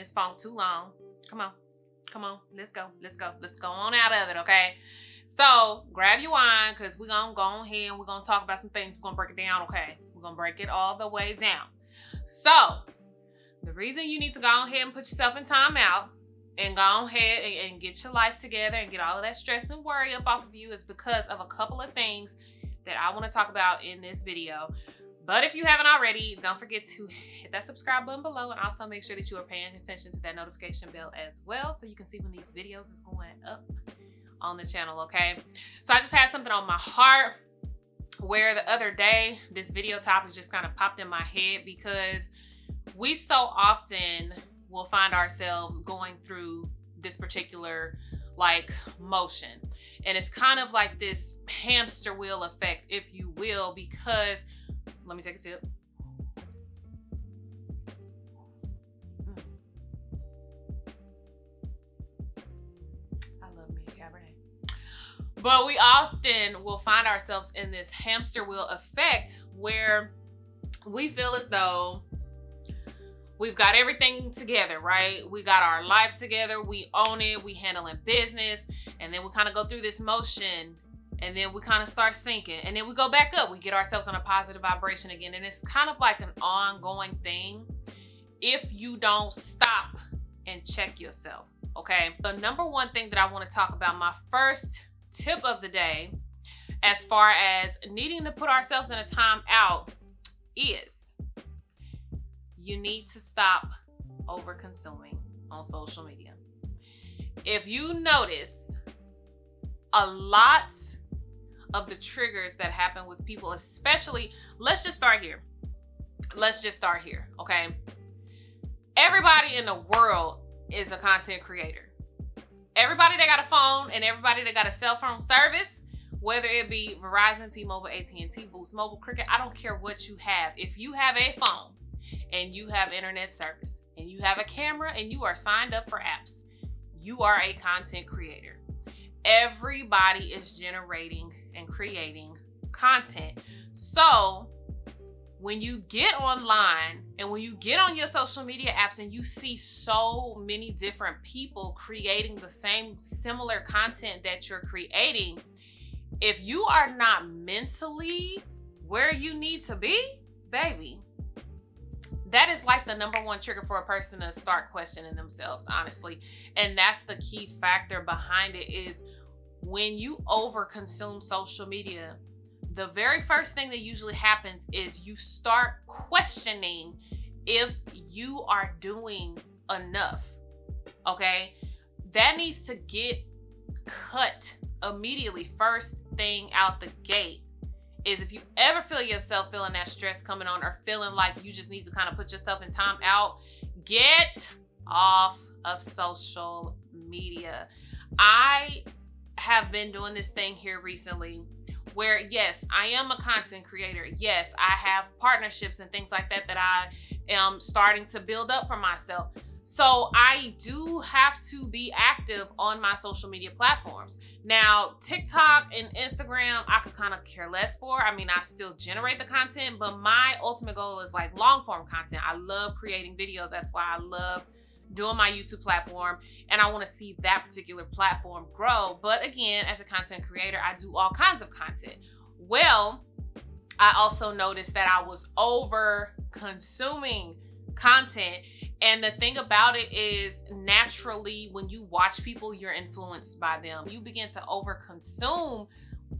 this phone too long. Come on. Let's go on out of it, okay? So grab your wine, because we're gonna go ahead and we're gonna talk about some things. We're gonna break it down, okay? We're gonna break it all the way down. So the reason you need to go ahead and put yourself in timeout and go ahead and get your life together and get all of that stress and worry up off of you is because of a couple of things that I want to talk about in this video. But if you haven't already, don't forget to hit that subscribe button below, and also make sure that you are paying attention to that notification bell as well, so you can see when these videos is going up on the channel, okay? So I just had something on my heart where the other day, this video topic just kind of popped in my head, because we so often will find ourselves going through this particular like motion. And it's kind of like this hamster wheel effect, if you will, because let me take a sip. I love me a Cabernet. But we often will find ourselves in this hamster wheel effect where we feel as though we've got everything together, right? We got our life together, we own it, we handling business, and then we kind of go through this motion, and then we kind of start sinking, and then we go back up. We get ourselves on a positive vibration again, and it's kind of like an ongoing thing if you don't stop and check yourself, okay? The number one thing that I want to talk about, my first tip of the day, as far as needing to put ourselves in a time out, is you need to stop over consuming on social media. If you notice, a lot of the triggers that happen with people, especially, let's just start here, okay? Everybody in the world is a content creator. Everybody that got a phone and everybody that got a cell phone service, whether it be Verizon, T-Mobile, AT&T, Boost Mobile, Cricket, I don't care what you have. If you have a phone and you have internet service and you have a camera and you are signed up for apps, you are a content creator. Everybody is generating and creating content. So when you get online and when you get on your social media apps and you see so many different people creating the same similar content that you're creating, if you are not mentally where you need to be, baby, that is like the number one trigger for a person to start questioning themselves, honestly. And that's the key factor behind it, is when you overconsume social media, the very first thing that usually happens is you start questioning if you are doing enough, okay? That needs to get cut immediately. First thing out the gate is, if you ever feel yourself feeling that stress coming on, or feeling like you just need to kind of put yourself in time out, get off of social media. I have been doing this thing here recently where, yes, I am a content creator. Yes, I have partnerships and things like that that I am starting to build up for myself. So I do have to be active on my social media platforms. Now, TikTok and Instagram, I could kind of care less for. I mean, I still generate the content, but my ultimate goal is like long form content. I love creating videos. That's why I love doing my YouTube platform, and I want to see that particular platform grow. But again, as a content creator, I do all kinds of content. Well, I also noticed that I was over consuming content. And the thing about it is, naturally, when you watch people, you're influenced by them. You begin to overconsume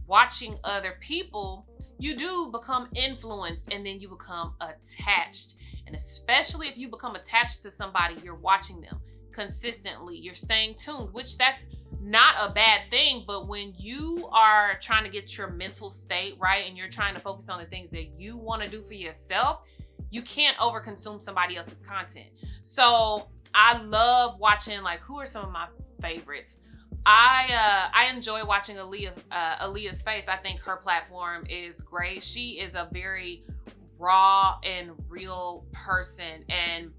watching other people, you do become influenced, and then you become attached. And especially if you become attached to somebody, you're watching them consistently, you're staying tuned, which that's not a bad thing. But when you are trying to get your mental state right and you're trying to focus on the things that you want to do for yourself, you can't overconsume somebody else's content. So I love watching, like, who are some of my favorites? I enjoy watching Aaliyah's Face. I think her platform is great. She is a very raw and real person. And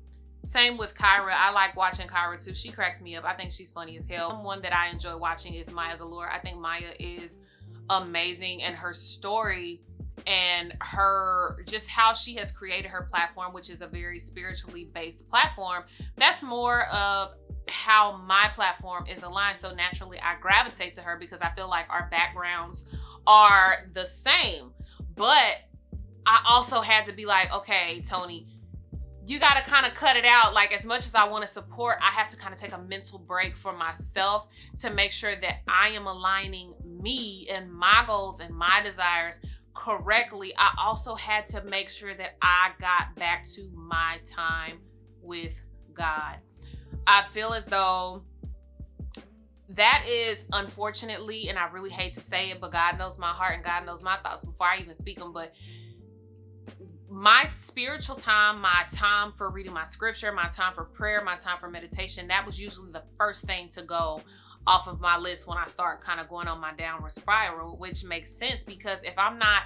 same with Kyra. I like watching Kyra too. She cracks me up. I think she's funny as hell. One that I enjoy watching is Maya Galore. I think Maya is amazing, and her story and her, just how she has created her platform, which is a very spiritually based platform. That's more of how my platform is aligned. So naturally I gravitate to her because I feel like our backgrounds are the same. But I also had to be like, okay, Toni, you got to kind of cut it out. Like, as much as I want to support, I have to kind of take a mental break for myself to make sure that I am aligning me and my goals and my desires correctly. I also had to make sure that I got back to my time with God. I feel as though that is, unfortunately, and I really hate to say it, but God knows my heart and God knows my thoughts before I even speak them, but my spiritual time, my time for reading my scripture, my time for prayer, my time for meditation, that was usually the first thing to go off of my list when I start kind of going on my downward spiral, which makes sense because if I'm not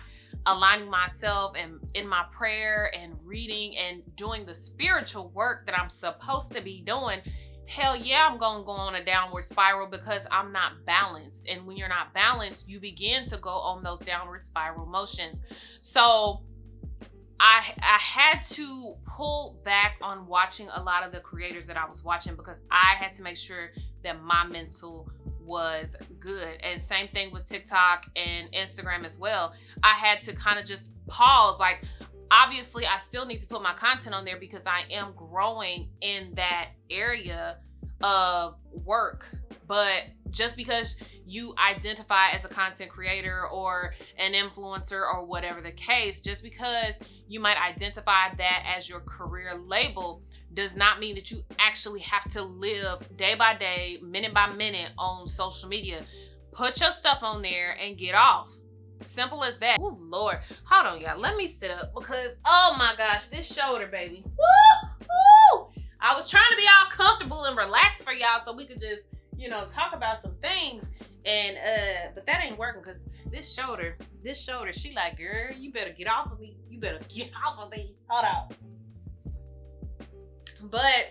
aligning myself and in my prayer and reading and doing the spiritual work that I'm supposed to be doing, hell yeah, I'm going to go on a downward spiral because I'm not balanced. And when you're not balanced, you begin to go on those downward spiral motions. So I had to pull back on watching a lot of the creators that I was watching because I had to make sure that my mental was good. And same thing with TikTok and Instagram as well. I had to kind of just pause. Like, obviously, I still need to put my content on there because I am growing in that area of work. But just because you identify as a content creator or an influencer or whatever the case, just because you might identify that as your career label does not mean that you actually have to live day by day, minute by minute on social media. Put your stuff on there and get off. Simple as that. Oh Lord, hold on y'all, let me sit up because oh my gosh, this shoulder, baby. Woo! Woo! I was trying to be all comfortable and relaxed for y'all so we could just, you know, talk about some things, and but that ain't working because this shoulder, she like, girl, you better get off of me. You better get off of me. Hold on. But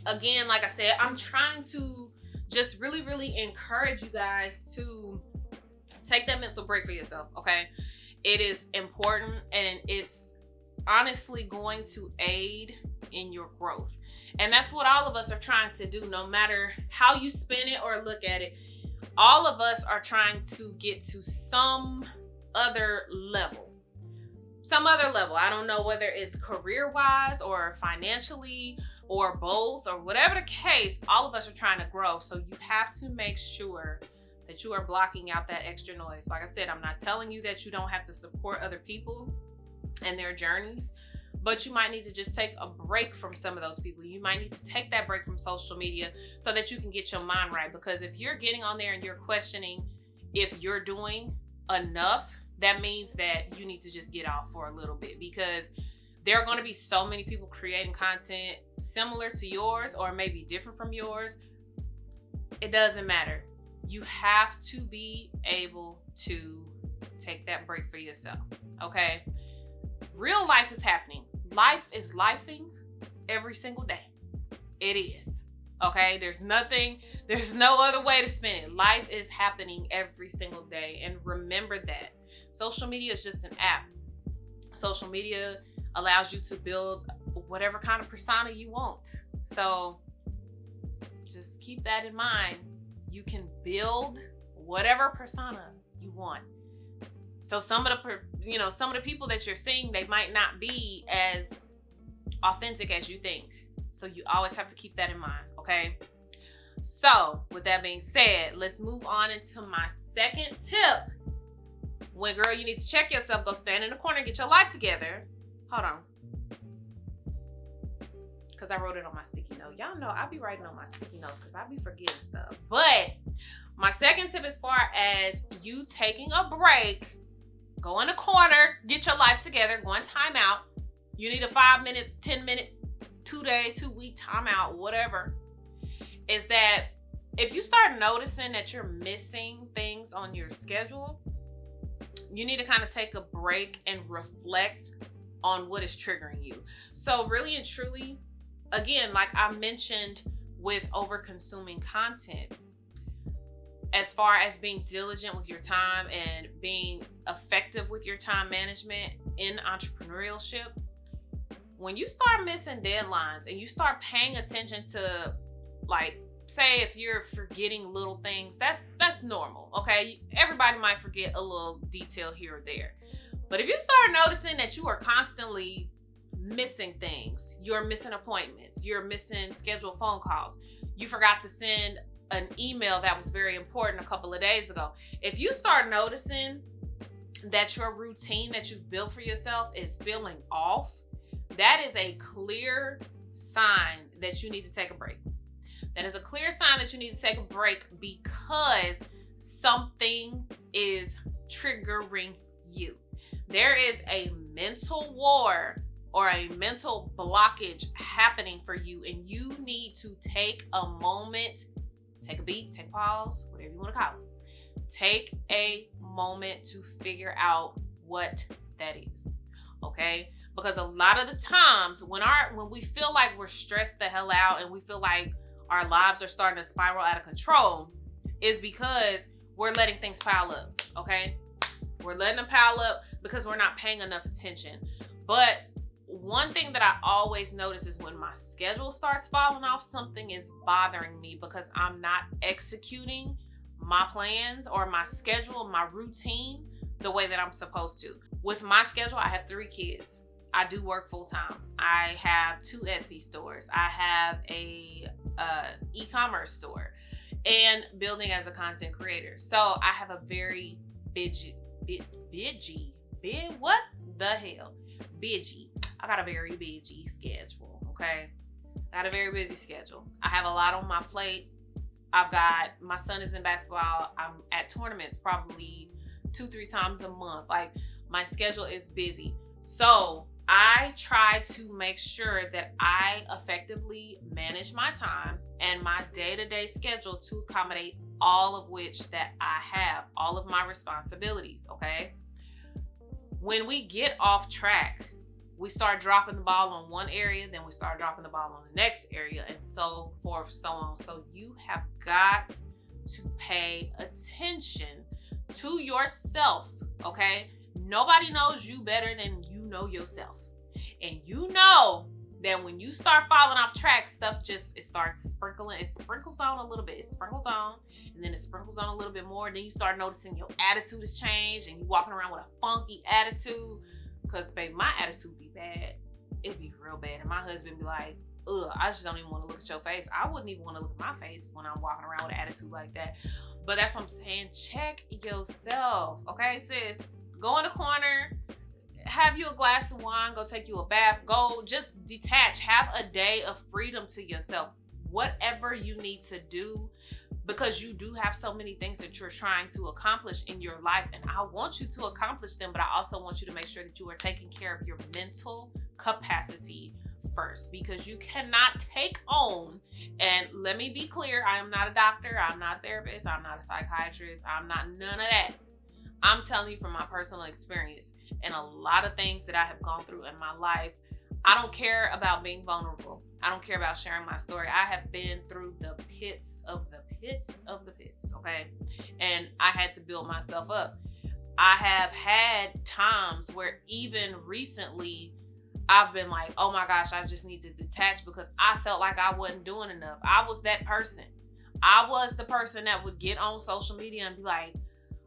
again, like I said, I'm trying to just really, really encourage you guys to take that mental break for yourself, okay? It is important and it's honestly going to aid in your growth. And that's what all of us are trying to do, no matter how you spin it or look at it. All of us are trying to get to some other level. I don't know whether it's career-wise or financially or both or whatever the case, all of us are trying to grow. So you have to make sure that you are blocking out that extra noise. Like I said, I'm not telling you that you don't have to support other people and their journeys, but you might need to just take a break from some of those people. You might need to take that break from social media so that you can get your mind right. Because if you're getting on there and you're questioning if you're doing enough, that means that you need to just get off for a little bit, because there are going to be so many people creating content similar to yours or maybe different from yours. It doesn't matter. You have to be able to take that break for yourself, okay? Real life is happening. Life is lifing every single day. It is, okay? There's no other way to spin it. Life is happening every single day, and remember that. Social media is just an app. Social media allows you to build whatever kind of persona you want. So just keep that in mind. You can build whatever persona you want. So some of the people that you're seeing, they might not be as authentic as you think. So you always have to keep that in mind, okay? So with that being said, let's move on into my second tip. When, girl, you need to check yourself, go stand in the corner, get your life together. Hold on. Because I wrote it on my sticky note. Y'all know I be writing on my sticky notes because I be forgetting stuff. But my second tip, as far as you taking a break, go in the corner, get your life together, go in time out. You need a 5-minute, 10-minute, 2-day, 2-week timeout, whatever. Is that if you start noticing that you're missing things on your schedule, you need to kind of take a break and reflect on what is triggering you. So really and truly, again, like I mentioned with over consuming content, as far as being diligent with your time and being effective with your time management in entrepreneurship, when you start missing deadlines and you start paying attention to, like, say if you're forgetting little things, that's normal, okay? Everybody might forget a little detail here or there. But if you start noticing that you are constantly missing things, you're missing appointments, you're missing scheduled phone calls, you forgot to send an email that was very important a couple of days ago. If you start noticing that your routine that you've built for yourself is feeling off, that is a clear sign that you need to take a break. That is a clear sign that you need to take a break because something is triggering you. There is a mental war or a mental blockage happening for you, and you need to take a moment, take a beat, take a pause, whatever you want to call it. Take a moment to figure out what that is, okay? Because a lot of the times when we feel like we're stressed the hell out and we feel like our lives are starting to spiral out of control, is because we're letting things pile up, okay? We're letting them pile up because we're not paying enough attention. But one thing that I always notice is when my schedule starts falling off, something is bothering me because I'm not executing my plans or my schedule, my routine, the way that I'm supposed to. With my schedule, I have 3 kids. I do work full time. I have 2 Etsy stores. I have a e-commerce store and building as a content creator. So I have a very busy. I got a very busy schedule, okay? I got a very busy schedule. I have a lot on my plate. My son is in basketball. I'm at tournaments probably 2-3 times a month. Like, my schedule is busy. So I try to make sure that I effectively manage my time and my day-to-day schedule to accommodate all of which that I have, all of my responsibilities, okay? When we get off track, we start dropping the ball on one area, then we start dropping the ball on the next area, and so forth, so on. So you have got to pay attention to yourself, okay? Nobody knows you better than you know yourself. And you know that when you start falling off track, stuff it starts sprinkling. It sprinkles on a little bit. It sprinkles on, and then it sprinkles on a little bit more. And then you start noticing your attitude has changed, and you walking around with a funky attitude. Because, baby, my attitude be bad. It'd be real bad. And my husband be like, ugh, I just don't even want to look at your face. I wouldn't even want to look at my face when I'm walking around with an attitude like that. But that's what I'm saying. Check yourself. Okay, sis? Go in the corner. Have you a glass of wine. Go take you a bath. Go just detach. Have a day of freedom to yourself. Whatever you need to do, because you do have so many things that you're trying to accomplish in your life, and I want you to accomplish them, but I also want you to make sure that you are taking care of your mental capacity first, because you cannot take on, and let me be clear, I am not a doctor, I'm not a therapist, I'm not a psychiatrist, I'm not none of that. I'm telling you from my personal experience and a lot of things that I have gone through in my life. I don't care about being vulnerable. I don't care about sharing my story. I have been through the pits of the pits of the pits, okay? And I had to build myself up. I have had times where even recently I've been like, oh my gosh, I just need to detach because I felt like I wasn't doing enough. I was that person. I was the person that would get on social media and be like,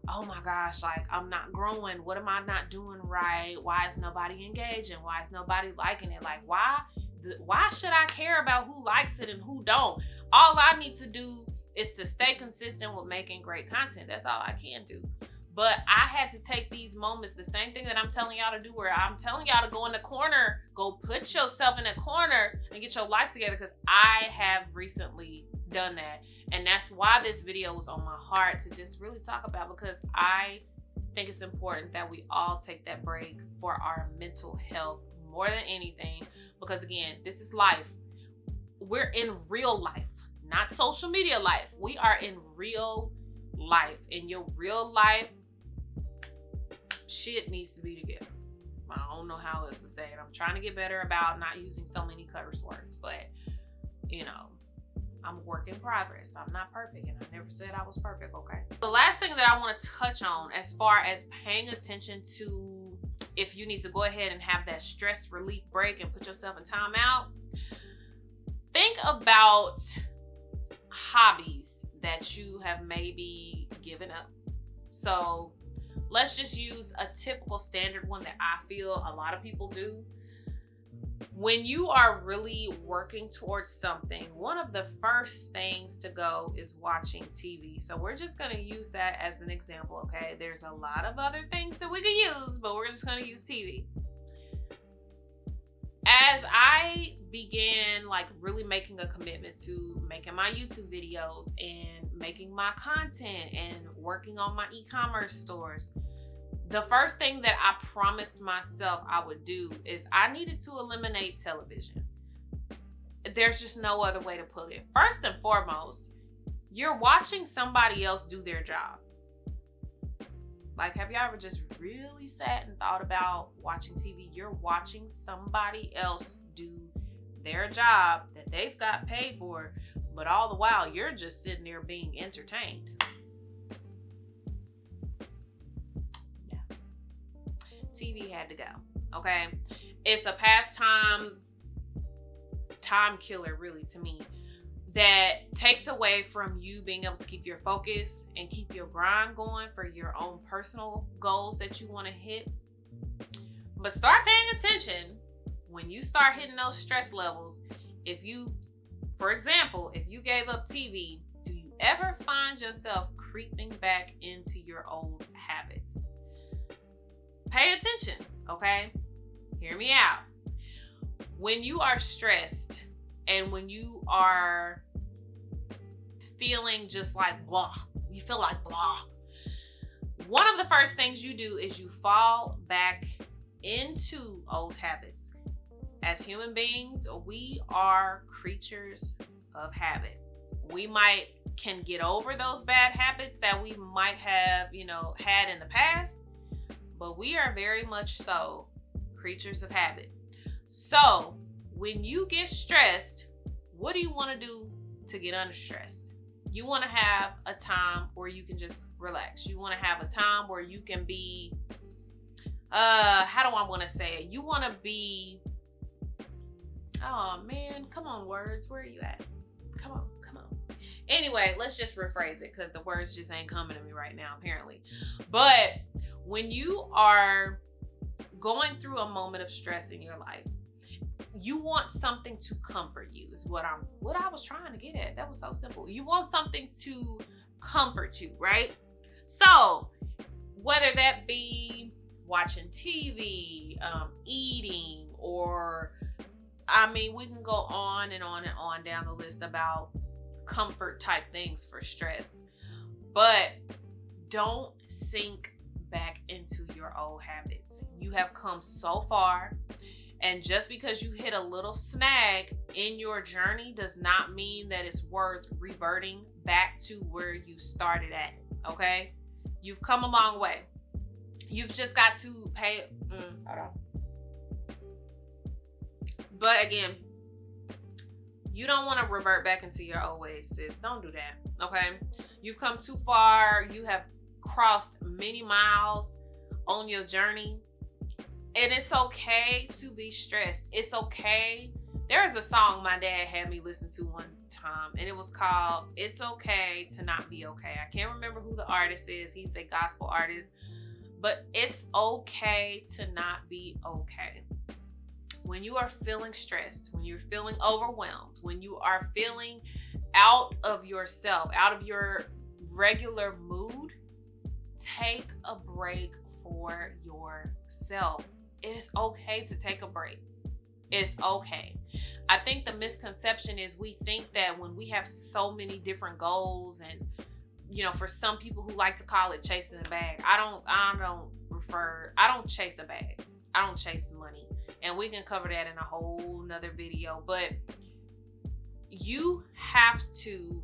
oh my gosh, like, I'm not growing. What am I not doing right? Why is nobody engaging? Why is nobody liking it? Like, why should I care about who likes it and who don't? All I need to do is to stay consistent with making great content. That's all I can do. But I had to take these moments, the same thing that I'm telling y'all to do, where I'm telling y'all to go in the corner, go put yourself in a corner and get your life together, because I have recently done that. And that's why this video was on my heart to just really talk about, because I think it's important that we all take that break for our mental health more than anything, because again, this is life. We're in real life, not social media life. We are in real life. In your real life, shit needs to be together. I don't know how else to say it. I'm trying to get better about not using so many curse words, but you know, I'm a work in progress. I'm not perfect, and I never said I was perfect, okay? The last thing that I want to touch on as far as paying attention to if you need to go ahead and have that stress relief break and put yourself in timeout, think about hobbies that you have maybe given up. So let's just use a typical standard one that I feel a lot of people do. When you are really working towards something, one of the first things to go is watching TV. So we're just going to use that as an example, okay? There's a lot of other things that we could use, but we're just going to use TV. As I began like really making a commitment to making my YouTube videos and making my content and working on my e-commerce stores, the first thing that I promised myself I would do is I needed to eliminate television. There's just no other way to put it. First and foremost, you're watching somebody else do their job. Like, have you ever just really sat and thought about watching TV? You're watching somebody else do their job that they've got paid for, but all the while you're just sitting there being entertained. TV had to go, okay? It's a pastime, time killer really to me, that takes away from you being able to keep your focus and keep your grind going for your own personal goals that you want to hit. But start paying attention when you start hitting those stress levels. If you, for example, if you gave up TV, do you ever find yourself creeping back into your old habits? Pay attention, okay? Hear me out. When you are stressed and when you are feeling just like blah, you feel like blah, one of the first things you do is you fall back into old habits. As human beings, we are creatures of habit. We can get over those bad habits that we might have, had in the past, but we are very much so creatures of habit. So when you get stressed, what do you want to do to get unstressed? You want to have a time where you can just relax. You want to have a time where you can be, how do I want to say it? You want to be, oh man, come on words, where are you at? Come on. Anyway, let's just rephrase it because the words just ain't coming to me right now, apparently. But when you are going through a moment of stress in your life, you want something to comfort you is what I was trying to get at. That was so simple. You want something to comfort you, right? So whether that be watching TV, eating, or we can go on and on and on down the list about comfort type things for stress, but don't sink back into your old habits. You have come so far, and just because you hit a little snag in your journey does not mean that it's worth reverting back to where you started at, okay? You've come a long way. You've just got to pay, hold on. But again, you don't want to revert back into your old ways, sis. Don't do that, okay? You've come too far. You have crossed many miles on your journey, and it's okay to be stressed. It's okay. There is a song my dad had me listen to one time, and it was called "It's Okay to Not Be Okay." I can't remember who the artist is. He's a gospel artist, but it's okay to not be okay. When you are feeling stressed, when you're feeling overwhelmed, when you are feeling out of yourself, out of your regular mood, take a break for yourself. It is okay to take a break. It's okay. I think the misconception is we think that when we have so many different goals, and for some people who like to call it chasing a bag, I don't chase a bag. I don't chase money. And we can cover that in a whole nother video, but you have to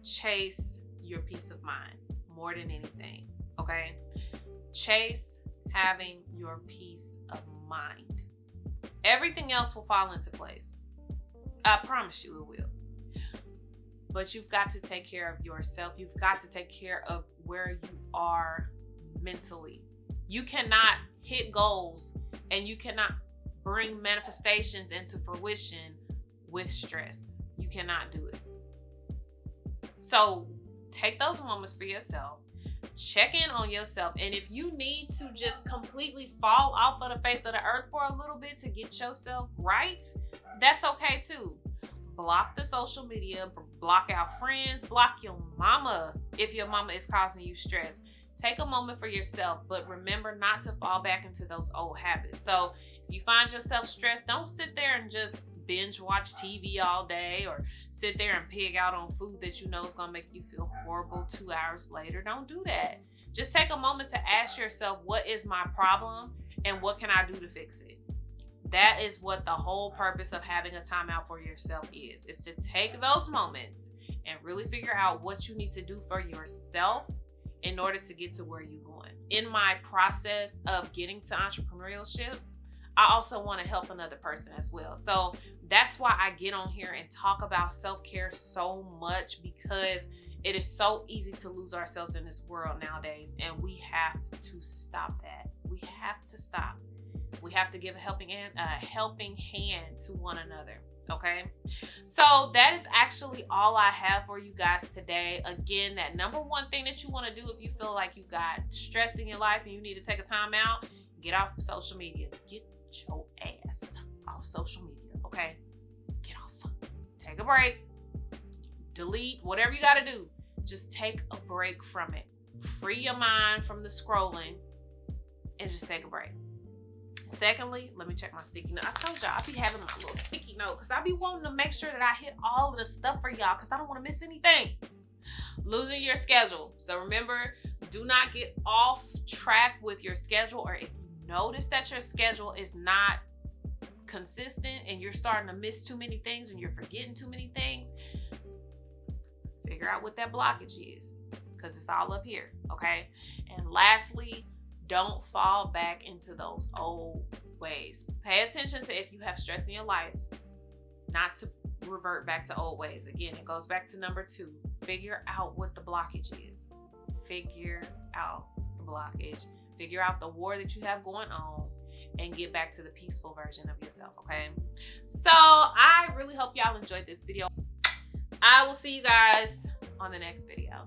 chase your peace of mind more than anything, okay? Chase having your peace of mind. Everything else will fall into place. I promise you it will. but you've got to take care of yourself. You've got to take care of where you are mentally. You cannot hit goals and you cannot bring manifestations into fruition with stress. You cannot do it. So take those moments for yourself. Check in on yourself. And if you need to just completely fall off of the face of the earth for a little bit to get yourself right, that's okay too. Block the social media, block out friends, block your mama if your mama is causing you stress. Take a moment for yourself, but remember not to fall back into those old habits. So if you find yourself stressed, don't sit there and just binge watch TV all day or sit there and pig out on food that you know is going to make you feel horrible 2 hours later. Don't do that. Just take a moment to ask yourself, what is my problem and what can I do to fix it? That is what the whole purpose of having a timeout for yourself is to take those moments and really figure out what you need to do for yourself in order to get to where you're going. In my process of getting to entrepreneurship, I also want to help another person as well. So that's why I get on here and talk about self-care so much, because it is so easy to lose ourselves in this world nowadays. And we have to stop that. We have to stop. We have to give a helping hand to one another. Okay, so that is actually all I have for you guys today. Again, that number one thing that you want to do if you feel like you got stress in your life and you need to take a time out, get off of social media. Get your ass off social media, okay? Get off. Take a break. Delete, whatever you got to do. Just take a break from it. Free your mind from the scrolling and just take a break. Secondly, let me check my sticky note. I told y'all I be having my little sticky note because I be wanting to make sure that I hit all of the stuff for y'all because I don't want to miss anything. Losing your schedule. So remember, do not get off track with your schedule, or if you notice that your schedule is not consistent and you're starting to miss too many things and you're forgetting too many things, figure out what that blockage is because it's all up here, okay? And lastly, don't fall back into those old ways. Pay attention to if you have stress in your life, not to revert back to old ways. Again, it goes back to number 2. Figure out what the blockage is. Figure out the blockage. Figure out the war that you have going on and get back to the peaceful version of yourself, okay? So I really hope y'all enjoyed this video. I will see you guys on the next video.